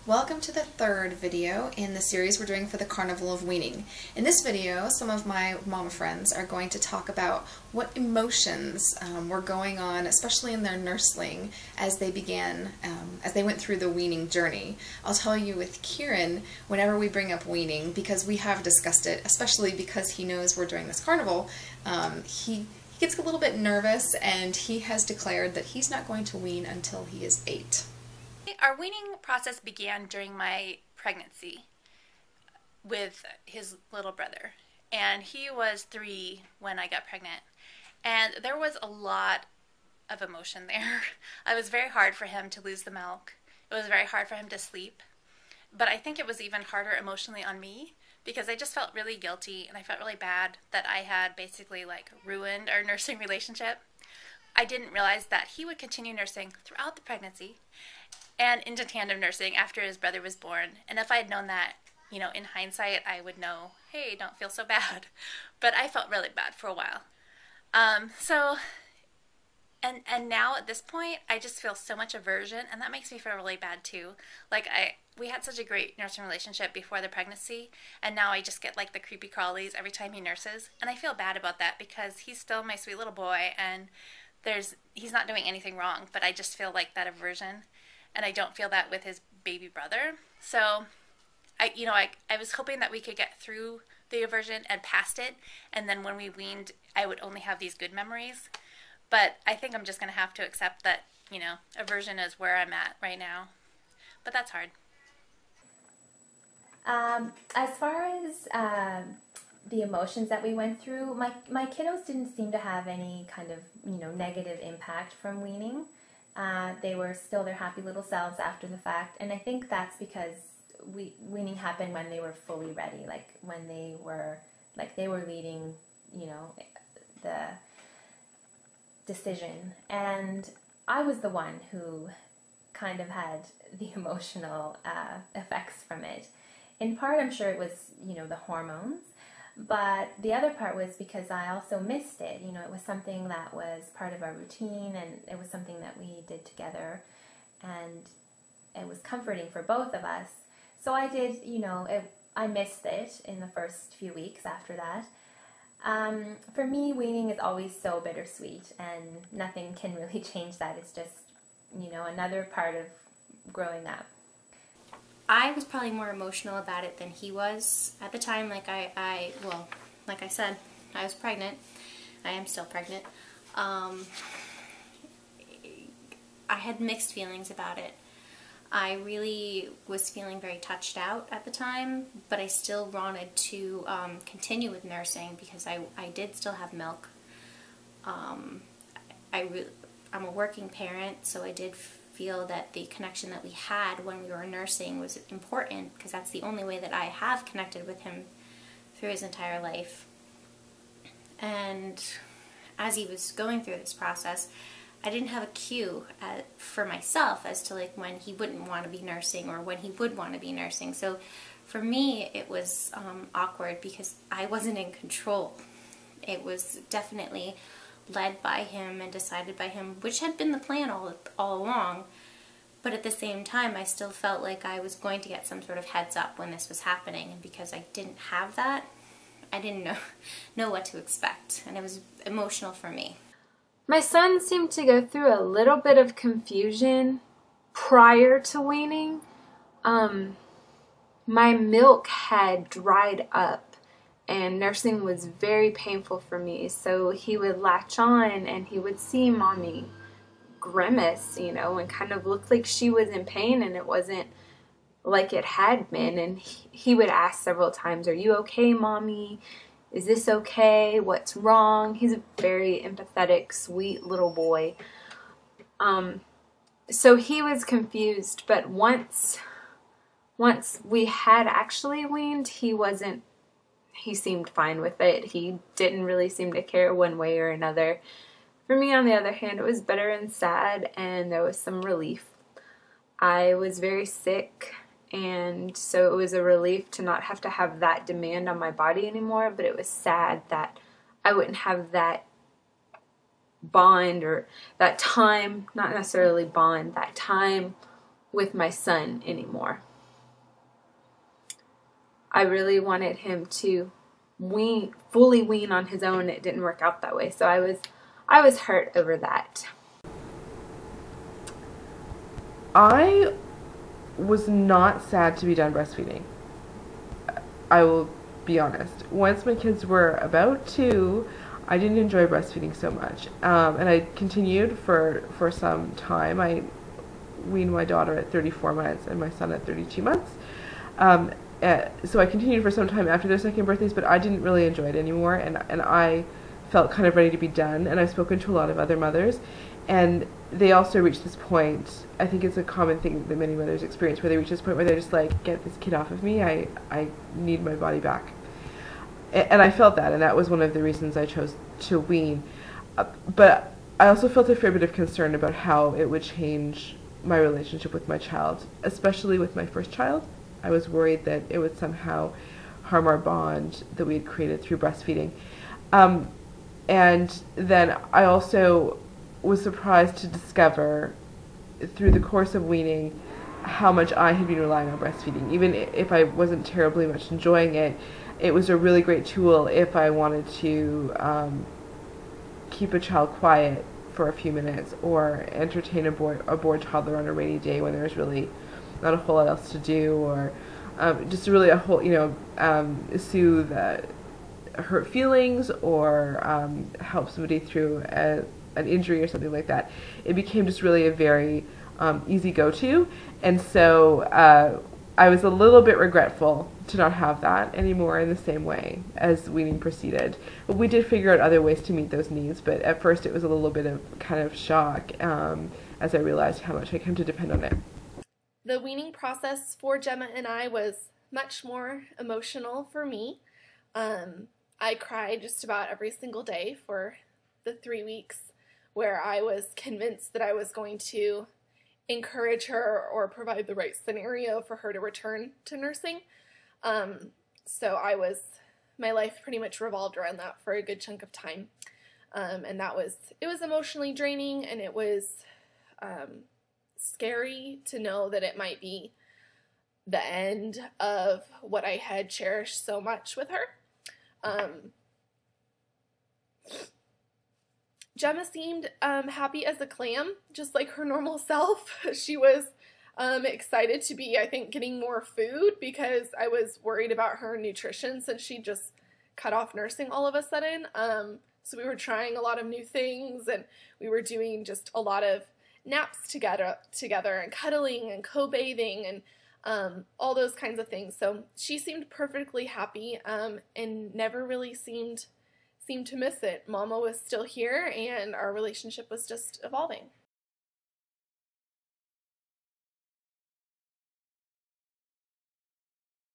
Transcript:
Welcome to the third video in the series we're doing for the Carnival of Weaning. In this video, some of my mama friends are going to talk about what emotions were going on, especially in their nursling, as they went through the weaning journey. I'll tell you with Kieran, whenever we bring up weaning, because we have discussed it, especially because he knows we're doing this carnival, he gets a little bit nervous, and he has declared that he's not going to wean until he is 8. Our weaning process began during my pregnancy with his little brother, and he was 3 when I got pregnant, and there was a lot of emotion there. It was very hard for him to lose the milk. It was very hard for him to sleep, but I think it was even harder emotionally on me because I just felt really guilty, and I felt really bad that I had basically ruined our nursing relationship. I didn't realize that he would continue nursing throughout the pregnancy and into tandem nursing after his brother was born. And if I had known that, in hindsight, I would know, hey, don't feel so bad. But I felt really bad for a while. And now at this point, I just feel so much aversion, and that makes me feel really bad too. We had such a great nursing relationship before the pregnancy, and now I just get the creepy crawlies every time he nurses, and I feel bad about that because he's still my sweet little boy, and he's not doing anything wrong, but I just feel that aversion. And I don't feel that with his baby brother. So, I was hoping that we could get through the aversion and past it, and then when we weaned, I would only have these good memories. But I think I'm just going to have to accept that, aversion is where I'm at right now. But that's hard. As far as the emotions that we went through, my kiddos didn't seem to have any kind of, negative impact from weaning. They were still their happy little selves after the fact, and I think that's because weaning happened when they were fully ready, when they were leading, the decision, and I was the one who kind of had the emotional effects from it. In part, I'm sure it was, the hormones. But the other part was because I also missed it. It was something that was part of our routine, and it was something that we did together, and it was comforting for both of us. So I did, I missed it in the first few weeks after that. For me, weaning is always so bittersweet, and nothing can really change that. It's just, another part of growing up. I was probably more emotional about it than he was at the time. Like I said, I was pregnant. I am still pregnant. I had mixed feelings about it. I really was feeling very touched out at the time, but I still wanted to continue with nursing because I did still have milk. I'm a working parent, so I did feel that the connection that we had when we were nursing was important because that's the only way that I have connected with him through his entire life. And as he was going through this process, I didn't have a cue for myself as to when he wouldn't want to be nursing or when he would want to be nursing. So for me, it was awkward because I wasn't in control. It was definitely led by him and decided by him, which had been the plan all along. But at the same time, I still felt like I was going to get some sort of heads up when this was happening, and because I didn't have that, I didn't know what to expect, and it was emotional for me. My son seemed to go through a little bit of confusion prior to weaning. My milk had dried up, and nursing was very painful for me, so he would latch on and he would see Mommy grimace, and kind of look like she was in pain, and it wasn't like it had been. And he would ask several times, "Are you okay, Mommy? Is this okay? What's wrong?" He's a very empathetic, sweet little boy. So he was confused, but once we had actually weaned, he seemed fine with it. He didn't really seem to care one way or another. For me, on the other hand, it was bitter and sad, and there was some relief. I was very sick, and so it was a relief to not have to have that demand on my body anymore, but it was sad that I wouldn't have that bond or that time, not necessarily bond, that time with my son anymore. I really wanted him to fully wean on his own. It didn't work out that way. So I was hurt over that. I was not sad to be done breastfeeding. I will be honest. Once my kids were about 2, I didn't enjoy breastfeeding so much. And I continued for some time. I weaned my daughter at 34 months and my son at 32 months. So I continued for some time after their second birthdays, but I didn't really enjoy it anymore, and I felt kind of ready to be done. And I've spoken to a lot of other mothers, and they also reach this point. I think it's a common thing that many mothers experience, where they reach this point where they're just like, get this kid off of me, I need my body back. And I felt that, and that was one of the reasons I chose to wean. But I also felt a fair bit of concern about how it would change my relationship with my child, especially with my first child. I was worried that it would somehow harm our bond that we had created through breastfeeding. And then I also was surprised to discover through the course of weaning how much I had been relying on breastfeeding. Even if I wasn't terribly much enjoying it, it was a really great tool if I wanted to keep a child quiet for a few minutes, or entertain a bored toddler on a rainy day when there's really not a whole lot else to do, or just really a whole, soothe hurt feelings, or help somebody through an injury or something like that. It became just really a very easy go-to, and so I was a little bit regretful to not have that anymore in the same way as weaning proceeded. But we did figure out other ways to meet those needs, but at first it was a little bit of kind of shock as I realized how much I came to depend on it. The weaning process for Gemma and I was much more emotional for me. I cried just about every single day for the 3 weeks where I was convinced that I was going to encourage her or provide the right scenario for her to return to nursing. So my life pretty much revolved around that for a good chunk of time. And it was emotionally draining, and it was scary to know that it might be the end of what I had cherished so much with her. Gemma seemed happy as a clam, just like her normal self. She was excited to be, I think, getting more food, because I was worried about her nutrition since she just cut off nursing all of a sudden. So we were trying a lot of new things, and we were doing just a lot of naps together and cuddling and co-bathing and all those kinds of things. So she seemed perfectly happy and never really seemed to miss it. Mama was still here, and our relationship was just evolving.